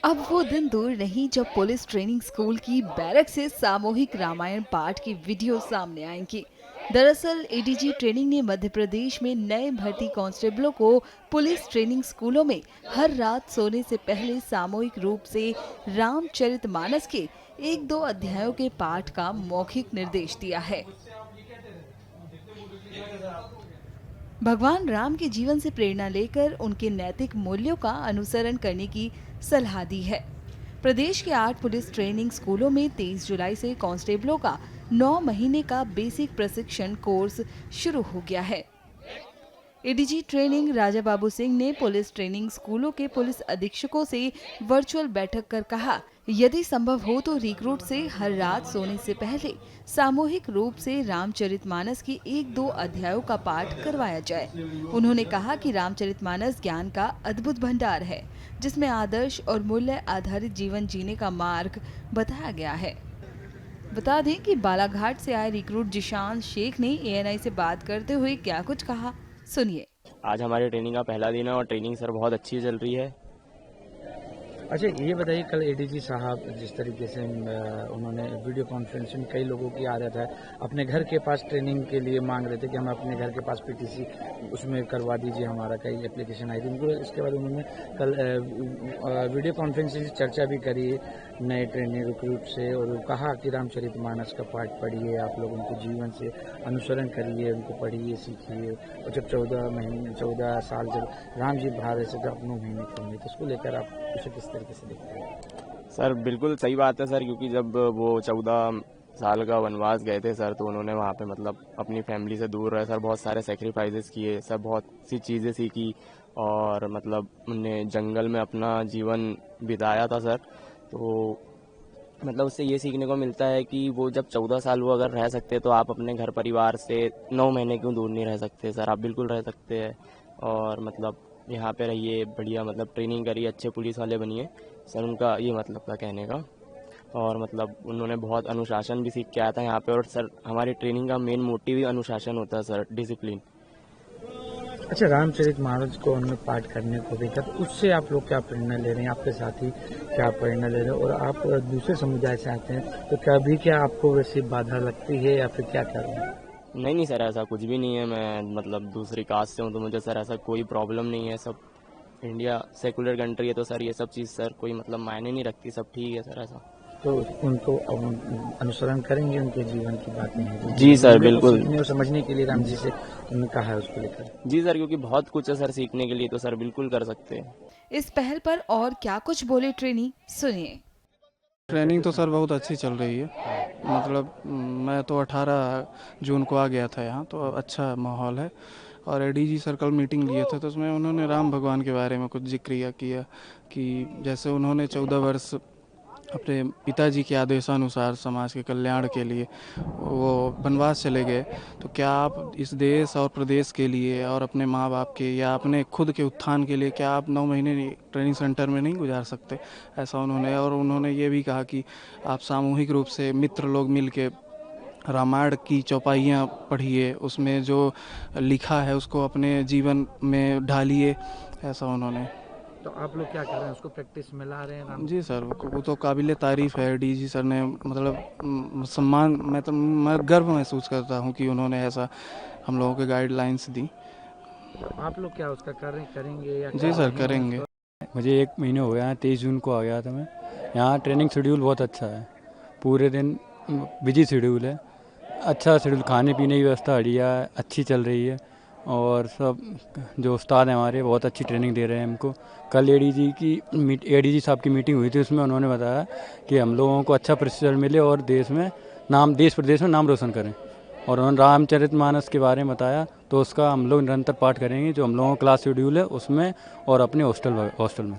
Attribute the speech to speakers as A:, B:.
A: अब वो दिन दूर नहीं जब पुलिस ट्रेनिंग स्कूल की बैरक से सामूहिक रामायण पाठ की वीडियो सामने आएंगी। दरअसल एडीजी ट्रेनिंग ने मध्य प्रदेश में नए भर्ती कांस्टेबलों को पुलिस ट्रेनिंग स्कूलों में हर रात सोने से पहले सामूहिक रूप से रामचरितमानस के 1-2 अध्यायों के पाठ का मौखिक निर्देश दिया है। भगवान राम के जीवन से प्रेरणा लेकर उनके नैतिक मूल्यों का अनुसरण करने की सलाह दी है। प्रदेश के 8 पुलिस ट्रेनिंग स्कूलों में 23 जुलाई से कांस्टेबलों का 9 महीने का बेसिक प्रशिक्षण कोर्स शुरू हो गया है। एडीजी ट्रेनिंग राजा बाबू सिंह ने पुलिस ट्रेनिंग स्कूलों के पुलिस अधीक्षकों से वर्चुअल बैठक कर कहा, यदि संभव हो तो रिक्रूट से हर रात सोने से पहले सामूहिक रूप से रामचरितमानस की 1-2 अध्यायों का पाठ करवाया जाए। उन्होंने कहा कि रामचरितमानस ज्ञान का अद्भुत भंडार है, जिसमें आदर्श और मूल्य आधारित जीवन जीने का मार्ग बताया गया है। बता दें कि बालाघाट से आए रिक्रूट जिशान शेख ने एएनआई से बात करते हुए क्या कुछ कहा, सुनिए।
B: आज हमारी ट्रेनिंग का पहला दिन है और ट्रेनिंग सर बहुत अच्छी चल रही है।
C: अच्छा, ये बताइए, कल एडीजी साहब जिस तरीके से उन्होंने वीडियो कॉन्फ्रेंसिंग, कई लोगों की आदत है अपने घर के पास ट्रेनिंग के लिए मांग रहे थे कि हम अपने घर के पास पीटीसी उसमें करवा दीजिए हमारा, कई एप्लीकेशन आई थी उनको। इसके बाद उन्होंने कल वीडियो कॉन्फ्रेंसिंग से चर्चा भी करी नए ट्रेनिंग रिक्रूट से, और कहा कि रामचरितमानस का पाठ पढ़िए, आप लोग उनके जीवन से अनुसरण करिए, उनको पढ़िए, सीखिए। और जब 14 साल जब राम जी बाहर से जब 9 महीने के होंगे, तो उसको लेकर आप उसे किस तरीके से देखते हैं?
B: सर बिल्कुल सही बात है सर, क्योंकि जब वो 14 साल का वनवास गए थे सर, तो उन्होंने वहाँ पे मतलब अपनी फैमिली से दूर रहे सर, बहुत सारे सेक्रीफाइसेस किए सर, बहुत सी चीज़ें सीखी और मतलब उन्हें जंगल में अपना जीवन बिताया था सर। तो मतलब उससे ये सीखने को मिलता है कि वो जब 14 साल वो अगर रह सकते तो आप अपने घर परिवार से 9 महीने क्यों दूर नहीं रह सकते सर, आप बिल्कुल रह सकते हैं। और मतलब यहाँ पे रहिए, बढ़िया मतलब ट्रेनिंग करिए, अच्छे पुलिस वाले बनिए सर, उनका ये मतलब था कहने का। और मतलब उन्होंने बहुत अनुशासन भी सीख के आया था यहाँ पे, और सर हमारी ट्रेनिंग का मेन मोटिव ही अनुशासन होता है सर, डिसिप्लिन।
C: अच्छा, रामचरितमानस को उन्होंने पाठ करने को देखा, तो उससे आप लोग क्या प्रेरणा ले रहे हैं, आपके साथी क्या प्रेरणा ले रहे हैं, और आप दूसरे समुदाय से आते हैं तो कभी क्या आपको वैसी बाधा लगती है या फिर क्या कर रहे हैं?
B: नहीं सर, ऐसा कुछ भी नहीं है, मैं मतलब दूसरी कास्ट से हूँ तो मुझे सर ऐसा कोई प्रॉब्लम नहीं है। सब इंडिया सेकुलर कंट्री है तो सर ये सब चीज़ सर कोई मतलब मायने नहीं रखती, सब ठीक है सर ऐसा।
C: तो उनको अनुसरण करेंगे, उनके जीवन की बातें हैं
B: जी सर बिल्कुल।
C: सीखने और समझने के लिए राम जी से उन्होंने कहा है, उसको लेकर।
B: जी सर, क्योंकि बहुत कुछ है सर सीखने के लिए, तो सर बिल्कुल कर सकते हैं।
A: इस पहल पर और क्या कुछ बोले ट्रेनी, सुनिए।
D: ट्रेनिंग तो सर बहुत अच्छी चल रही है। मतलब मैं तो 18 जून को आ गया था यहाँ, तो अच्छा माहौल है। और एडीजी सर कल मीटिंग लिए थे तो उसमें उन्होंने राम भगवान के बारे में कुछ जिक्र किया कि जैसे उन्होंने 14 वर्ष अपने पिताजी के आदेशानुसार समाज के कल्याण के लिए वो वनवास चले गए, तो क्या आप इस देश और प्रदेश के लिए और अपने माँ बाप के या अपने खुद के उत्थान के लिए क्या आप 9 महीने ट्रेनिंग सेंटर में नहीं गुजार सकते? ऐसा उन्होंने, और उन्होंने ये भी कहा कि आप सामूहिक रूप से मित्र लोग मिल के रामायण की चौपाइयाँ पढ़िए, उसमें जो लिखा है उसको अपने जीवन में ढालिए, ऐसा उन्होंने।
C: तो आप लोग क्या कर रहे हैं, उसको प्रैक्टिस में ला रहे हैं?
D: जी सर, वो तो काबिल तारीफ़ है। डीजी सर ने मतलब सम्मान, मैं गर्व महसूस करता हूँ कि उन्होंने ऐसा हम लोगों के गाइडलाइंस दी।
C: तो आप लोग क्या उसका करेंगे या
D: जी सर करेंगे।
E: मुझे 1 महीने हो गया है, 23 जून को आ गया था मैं यहाँ। ट्रेनिंग शेड्यूल बहुत अच्छा है, पूरे दिन बिजी शेड्यूल है, अच्छा शेड्यूल, खाने पीने की व्यवस्था बढ़िया है, अच्छी चल रही है। और सब जो उस्ताद हैं हमारे बहुत अच्छी ट्रेनिंग दे रहे हैं हमको। कल एडीजी साहब की मीटिंग हुई थी, उसमें उन्होंने बताया कि हम लोगों को अच्छा प्रशिक्षण मिले और देश प्रदेश में नाम रोशन करें। और उन्होंने रामचरितमानस के बारे में बताया, तो उसका हम लोग निरंतर पाठ करेंगे, जो हम लोगों का क्लास शेड्यूल है उसमें और अपने हॉस्टल में।